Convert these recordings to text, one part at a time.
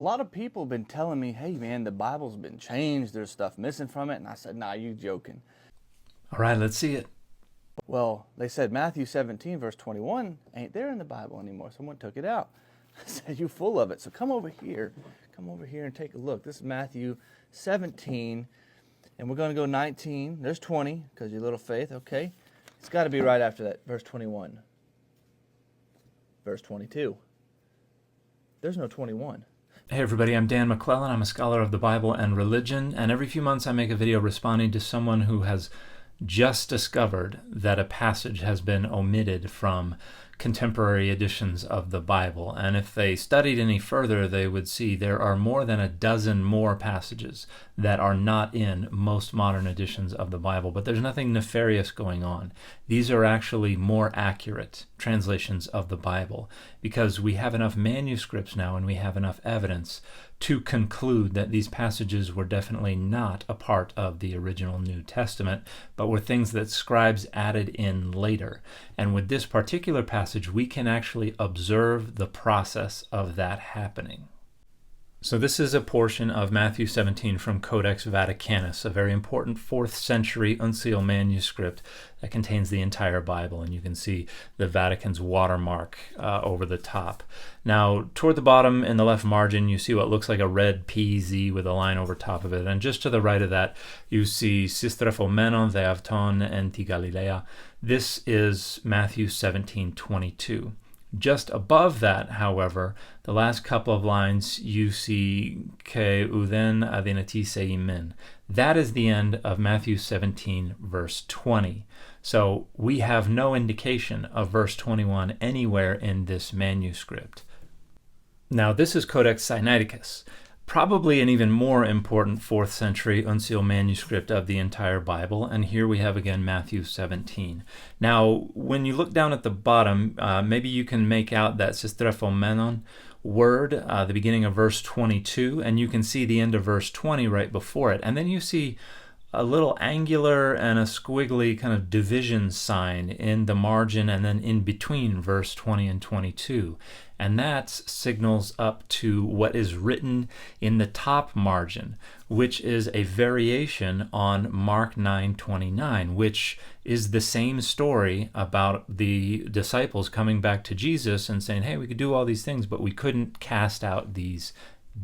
A lot of people have been telling me, hey man, the Bible's been changed, there's stuff missing from it. And I said, nah, you joking. All right, let's see it. Well, they said Matthew 17, verse 21 ain't there in the Bible anymore. Someone took it out. I said, you full of it. So come over here. Come over here and take a look. This is Matthew 17, and we're going to go 19. There's 20, because your little faith, okay. It's got to be right after that, verse 21. Verse 22. There's no 21. Hey everybody, I'm Dan McClellan. I'm a scholar of the Bible and religion, and every few months I make a video responding to someone who has just discovered that a passage has been omitted from contemporary editions of the Bible. And if they studied any further, they would see there are more than a dozen more passages that are not in most modern editions of the Bible. But there's nothing nefarious going on. These are actually more accurate translations of the Bible because we have enough manuscripts now and we have enough evidence to conclude that these passages were definitely not a part of the original New Testament, but were things that scribes added in later. And with this particular passage, we can actually observe the process of that happening. So this is a portion of Matthew 17 from Codex Vaticanus, a very important 4th century uncial manuscript that contains the entire Bible, and you can see the Vatican's watermark over the top. Now, toward the bottom in the left margin, you see what looks like a red PZ with a line over top of it, and just to the right of that, you see Sistrephomenon theavton en ti Galilea. This is Matthew 17:22. Just above that, however, the last couple of lines, you see ke uden adinati seimen. That is the end of Matthew 17, verse 20. So we have no indication of verse 21 anywhere in this manuscript. Now, this is Codex Sinaiticus, probably an even more important 4th century uncial manuscript of the entire Bible, and here we have again Matthew 17. Now, when you look down at the bottom, maybe you can make out that Sistrephomenon word, the beginning of verse 22, and you can see the end of verse 20 right before it, and then you see a little angular and a squiggly kind of division sign in the margin and then in between verse 20 and 22. And that signals up to what is written in the top margin, which is a variation on Mark 9:29, which is the same story about the disciples coming back to Jesus and saying, hey, we could do all these things, but we couldn't cast out these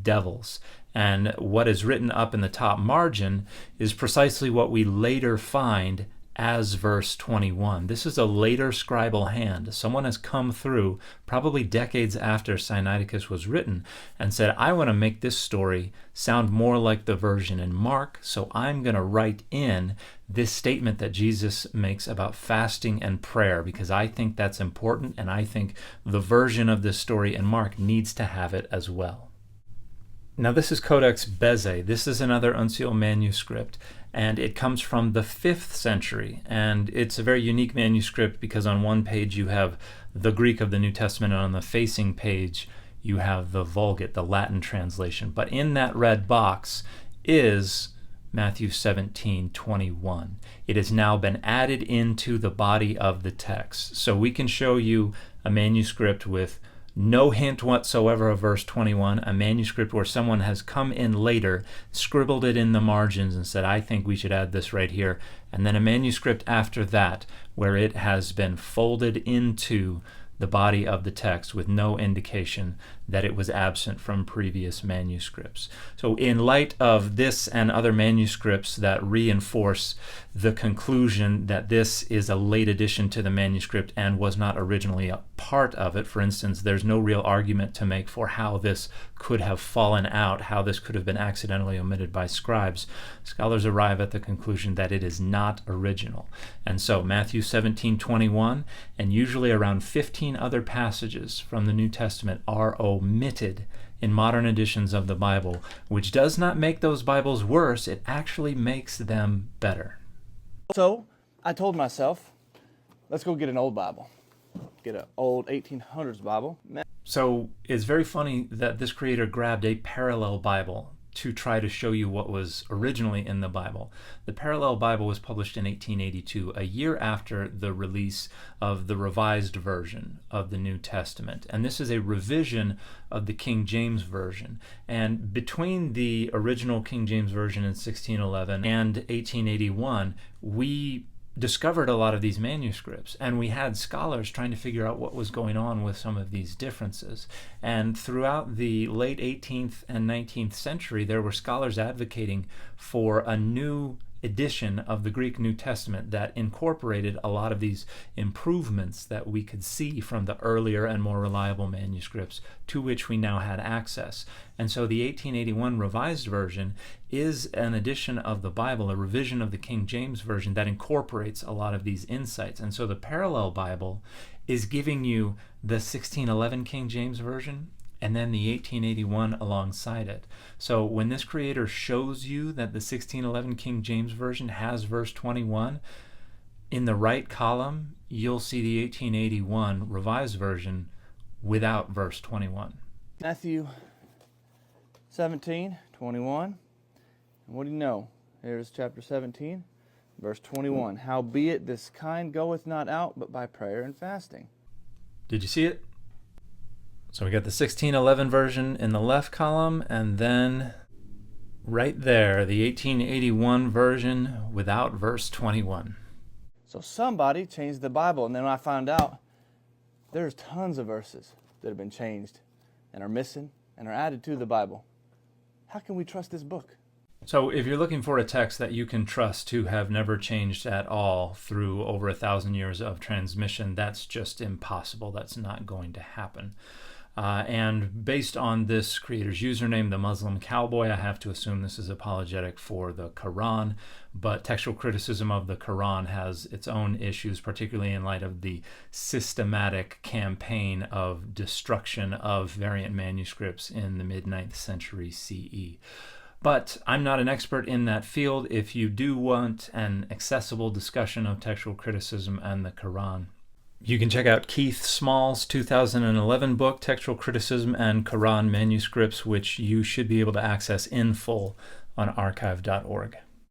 devils. And what is written up in the top margin is precisely what we later find as verse 21. This is a later scribal hand. Someone has come through, probably decades after Sinaiticus was written, and said, I want to make this story sound more like the version in Mark, so I'm going to write in this statement that Jesus makes about fasting and prayer, because I think that's important, and I think the version of this story in Mark needs to have it as well. Now this is Codex Bezae. This is another uncial manuscript, and it comes from the 5th century, and it's a very unique manuscript because on one page you have the Greek of the New Testament, and on the facing page you have the Vulgate, the Latin translation. But in that red box is Matthew 17:21. It has now been added into the body of the text. So we can show you a manuscript with no hint whatsoever of verse 21, a manuscript where someone has come in later, scribbled it in the margins and said, I think we should add this right here, and then a manuscript after that where it has been folded into the body of the text with no indication that it was absent from previous manuscripts. So in light of this and other manuscripts that reinforce the conclusion that this is a late addition to the manuscript and was not originally a part of it, for instance, there's no real argument to make for how this could have fallen out, how this could have been accidentally omitted by scribes. Scholars arrive at the conclusion that it is not original. And so Matthew 17:21 and usually around 15 other passages from the New Testament are omitted in modern editions of the Bible, which does not make those Bibles worse, it actually makes them better. So I told myself, let's go get an old Bible. Get an old 1800s Bible. So it's very funny that this creator grabbed a parallel Bible to try to show you what was originally in the Bible. The Parallel Bible was published in 1882, a year after the release of the Revised Version of the New Testament. And this is a revision of the King James Version. And between the original King James Version in 1611 and 1881, we discovered a lot of these manuscripts, and we had scholars trying to figure out what was going on with some of these differences. And throughout the late 18th and 19th century, there were scholars advocating for a new edition of the Greek New Testament that incorporated a lot of these improvements that we could see from the earlier and more reliable manuscripts to which we now had access. And so the 1881 Revised Version is an edition of the Bible, a revision of the King James Version that incorporates a lot of these insights. And so the Parallel Bible is giving you the 1611 King James Version and then the 1881 alongside it. So when this creator shows you that the 1611 King James Version has verse 21, in the right column, you'll see the 1881 Revised Version without verse 21. Matthew 17:21. And what do you know? Here's chapter 17, verse 21. Howbeit this kind goeth not out but by prayer and fasting. Did you see it? So we got the 1611 version in the left column, and then right there, the 1881 version without verse 21. So somebody changed the Bible, and then I found out there's tons of verses that have been changed and are missing and are added to the Bible. How can we trust this book? So if you're looking for a text that you can trust to have never changed at all through over 1,000 years of transmission, that's just impossible. That's not going to happen. And based on this creator's username, the Muslim Cowboy, I have to assume this is apologetic for the Quran, but textual criticism of the Quran has its own issues, particularly in light of the systematic campaign of destruction of variant manuscripts in the mid-9th century CE. But I'm not an expert in that field. If you do want an accessible discussion of textual criticism and the Quran, you can check out Keith Small's 2011 book, Textual Criticism and Quran Manuscripts, which you should be able to access in full on archive.org.